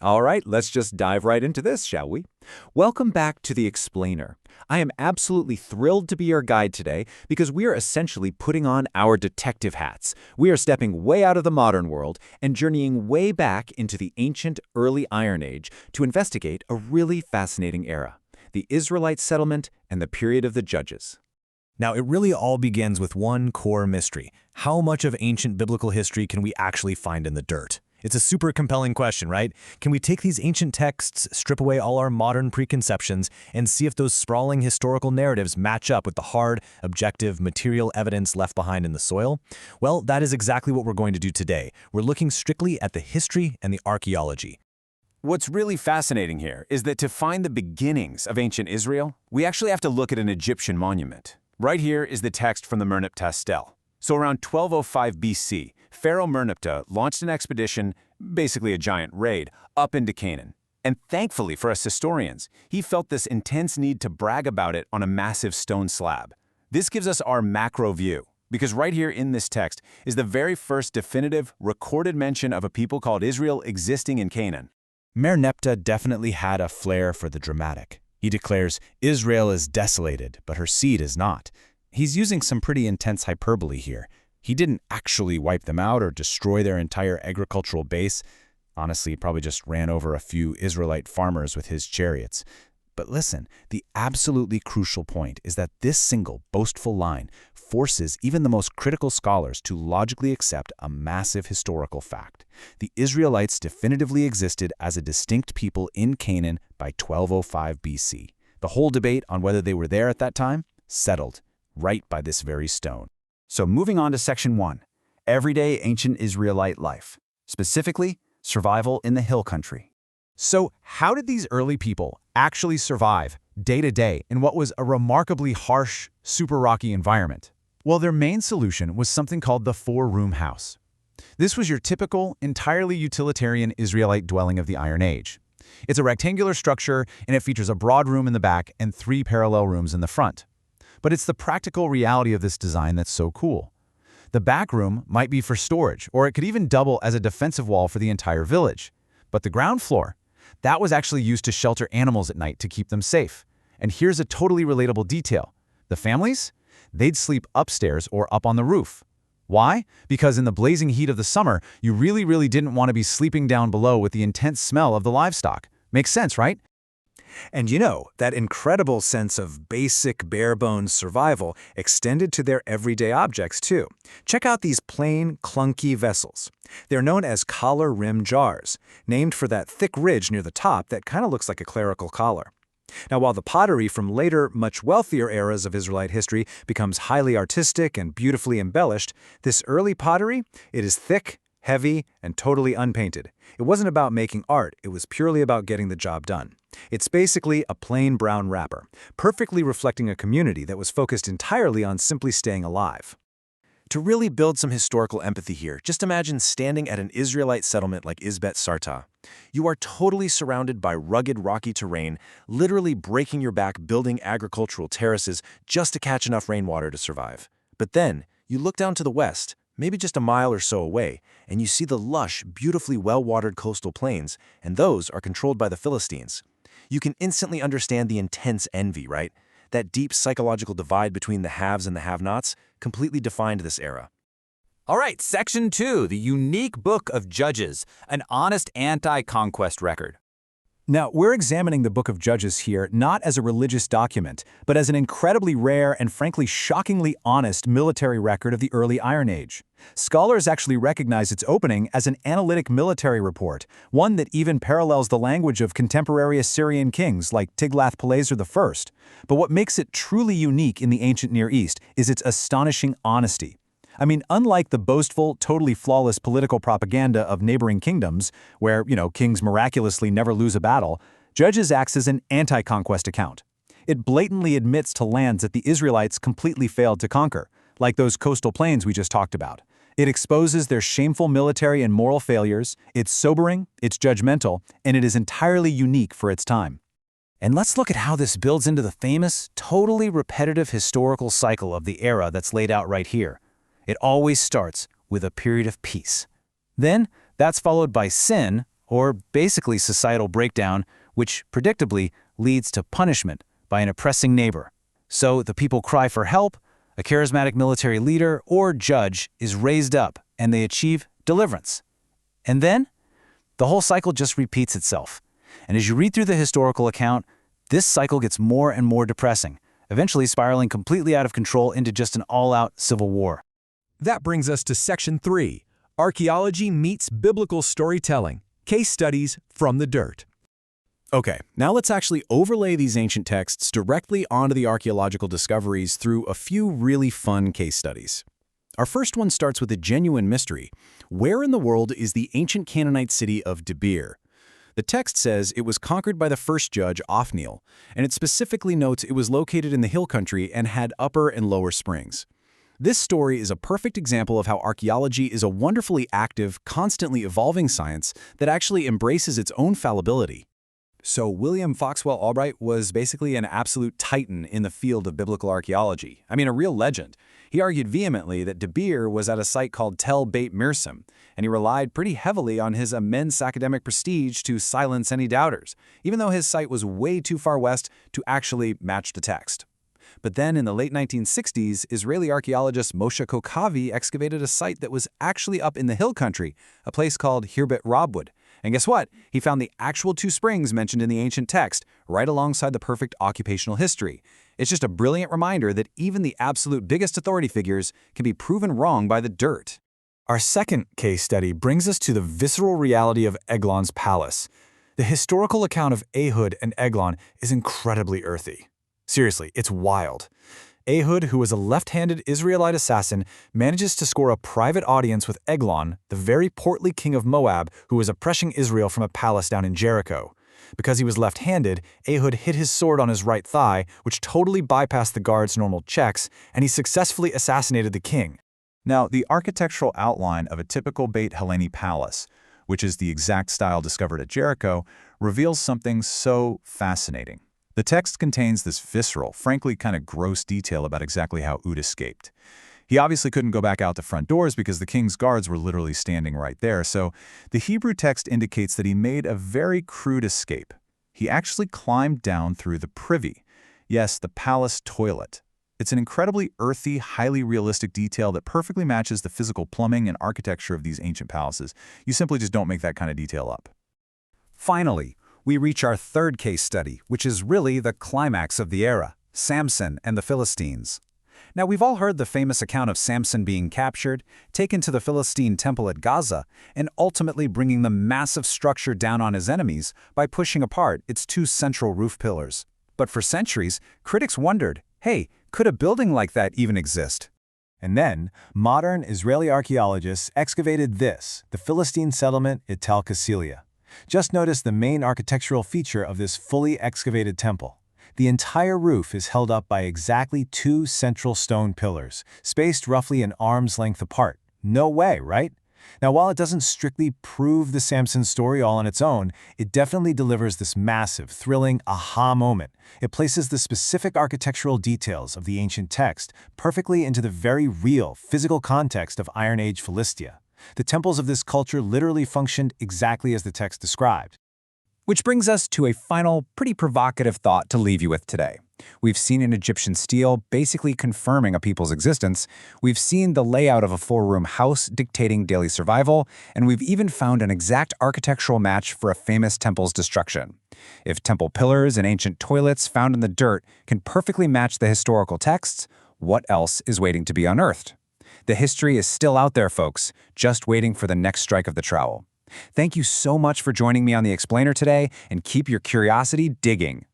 All right, let's just dive right into this, shall we? Welcome back to The Explainer. I am absolutely thrilled to be your guide today because we are essentially putting on our detective hats. We are stepping way out of the modern world and journeying way back into the ancient early Iron Age to investigate a really fascinating era, the Israelite settlement and the period of the Judges. Now, it really all begins with one core mystery. How much of ancient biblical history can we actually find in the dirt? It's a super compelling question, right? Can we take these ancient texts, strip away all our modern preconceptions, and see if those sprawling historical narratives match up with the hard, objective, material evidence left behind in the soil? Well, that is exactly what we're going to do today. We're looking strictly at the history and the archaeology. What's really fascinating here is that to find the beginnings of ancient Israel, we actually have to look at an Egyptian monument. Right here is the text from the Merneptah stele. So around 1205 BC, Pharaoh Merneptah launched an expedition, basically a giant raid, up into Canaan. And thankfully for us historians, he felt this intense need to brag about it on a massive stone slab. This gives us our macro view, because right here in this text is the very first definitive, recorded mention of a people called Israel existing in Canaan. Merneptah definitely had a flair for the dramatic. He declares, Israel is desolated, but her seed is not. He's using some pretty intense hyperbole here. He didn't actually wipe them out or destroy their entire agricultural base. Honestly, he probably just ran over a few Israelite farmers with his chariots. But listen, the absolutely crucial point is that this single, boastful line forces even the most critical scholars to logically accept a massive historical fact. The Israelites definitively existed as a distinct people in Canaan by 1205 BC. The whole debate on whether they were there at that time settled right by this very stone. So moving on to Section 1, Everyday Ancient Israelite Life, specifically survival in the hill country. So how did these early people actually survive day to day in what was a remarkably harsh, super rocky environment? Well, their main solution was something called the four-room house. This was your typical, entirely utilitarian Israelite dwelling of the Iron Age. It's a rectangular structure, and it features a broad room in the back and 3 parallel rooms in the front. But it's the practical reality of this design that's so cool. The back room might be for storage, or it could even double as a defensive wall for the entire village. But the ground floor, that was actually used to shelter animals at night to keep them safe. And here's a totally relatable detail. The families? They'd sleep upstairs or up on the roof. Why? Because in the blazing heat of the summer, you really didn't want to be sleeping down below with the intense smell of the livestock. Makes sense, right? And you know, that incredible sense of basic, bare-bones survival extended to their everyday objects, too. Check out these plain, clunky vessels. They're known as collar-rim jars, named for that thick ridge near the top that kind of looks like a clerical collar. Now, while the pottery from later, much wealthier eras of Israelite history becomes highly artistic and beautifully embellished, this early pottery, it is thick, heavy, and totally unpainted. It wasn't about making art, it was purely about getting the job done. It's basically a plain brown wrapper, perfectly reflecting a community that was focused entirely on simply staying alive. To really build some historical empathy here, just imagine standing at an Israelite settlement like Izbet Sartah. You are totally surrounded by rugged, rocky terrain, literally breaking your back building agricultural terraces just to catch enough rainwater to survive. But then, you look down to the west, maybe just a mile or so away, and you see the lush, beautifully well-watered coastal plains, and those are controlled by the Philistines. You can instantly understand the intense envy, right? That deep psychological divide between the haves and the have-nots completely defined this era. All right, Section 2, the unique book of Judges, an honest anti-conquest record. Now, we're examining the Book of Judges here not as a religious document, but as an incredibly rare and frankly shockingly honest military record of the early Iron Age. Scholars actually recognize its opening as an analytic military report, one that even parallels the language of contemporary Assyrian kings like Tiglath-Pileser I. But what makes it truly unique in the ancient Near East is its astonishing honesty. I mean, unlike the boastful, totally flawless political propaganda of neighboring kingdoms, where, kings miraculously never lose a battle, Judges acts as an anti-conquest account. It blatantly admits to lands that the Israelites completely failed to conquer, like those coastal plains we just talked about. It exposes their shameful military and moral failures, it's sobering, it's judgmental, and it is entirely unique for its time. And let's look at how this builds into the famous, totally repetitive historical cycle of the era that's laid out right here. It always starts with a period of peace. Then, that's followed by sin, or basically societal breakdown, which predictably leads to punishment by an oppressing neighbor. So the people cry for help, a charismatic military leader or judge is raised up, and they achieve deliverance. And then, the whole cycle just repeats itself. And as you read through the historical account, this cycle gets more and more depressing, eventually spiraling completely out of control into just an all-out civil war. That brings us to Section 3, Archaeology Meets Biblical Storytelling, Case Studies from the Dirt. Okay, now let's actually overlay these ancient texts directly onto the archaeological discoveries through a few really fun case studies. Our first one starts with a genuine mystery. Where in the world is the ancient Canaanite city of Debir? The text says it was conquered by the first judge, Othniel, and it specifically notes it was located in the hill country and had upper and lower springs. This story is a perfect example of how archaeology is a wonderfully active, constantly evolving science that actually embraces its own fallibility. So William Foxwell Albright was basically an absolute titan in the field of biblical archaeology. I mean, a real legend. He argued vehemently that Debir was at a site called Tel Beit Mirsam, and he relied pretty heavily on his immense academic prestige to silence any doubters, even though his site was way too far west to actually match the text. But then in the late 1960s, Israeli archaeologist Moshe Kokavi excavated a site that was actually up in the hill country, a place called Hirbet Rabwood. And guess what? He found the actual two springs mentioned in the ancient text, right alongside the perfect occupational history. It's just a brilliant reminder that even the absolute biggest authority figures can be proven wrong by the dirt. Our second case study brings us to the visceral reality of Eglon's palace. The historical account of Ehud and Eglon is incredibly earthy. Seriously, it's wild. Ehud, who was a left-handed Israelite assassin, manages to score a private audience with Eglon, the very portly king of Moab, who was oppressing Israel from a palace down in Jericho. Because he was left-handed, Ehud hit his sword on his right thigh, which totally bypassed the guard's normal checks, and he successfully assassinated the king. Now, the architectural outline of a typical Beit Helleni palace, which is the exact style discovered at Jericho, reveals something so fascinating. The text contains this visceral, frankly kind of gross detail about exactly how Ehud escaped. He obviously couldn't go back out the front doors because the king's guards were literally standing right there, so the Hebrew text indicates that he made a very crude escape. He actually climbed down through the privy. Yes, the palace toilet. It's an incredibly earthy, highly realistic detail that perfectly matches the physical plumbing and architecture of these ancient palaces. You simply just don't make that kind of detail up. Finally, we reach our third case study, which is really the climax of the era, Samson and the Philistines. Now, we've all heard the famous account of Samson being captured, taken to the Philistine temple at Gaza, and ultimately bringing the massive structure down on his enemies by pushing apart its two central roof pillars. But for centuries, critics wondered, hey, could a building like that even exist? And then, modern Israeli archaeologists excavated this, the Philistine settlement at Tel Qasilia. Just notice the main architectural feature of this fully excavated temple. The entire roof is held up by exactly two central stone pillars, spaced roughly an arm's length apart. No way, right? Now, while it doesn't strictly prove the Samson story all on its own, it definitely delivers this massive, thrilling aha moment. It places the specific architectural details of the ancient text perfectly into the very real, physical context of Iron Age Philistia. The temples of this culture literally functioned exactly as the text described. Which brings us to a final, pretty provocative thought to leave you with today. We've seen an Egyptian stele basically confirming a people's existence, we've seen the layout of a four-room house dictating daily survival, and we've even found an exact architectural match for a famous temple's destruction. If temple pillars and ancient toilets found in the dirt can perfectly match the historical texts, what else is waiting to be unearthed? The history is still out there, folks, just waiting for the next strike of the trowel. Thank you so much for joining me on The Explainer today, and keep your curiosity digging.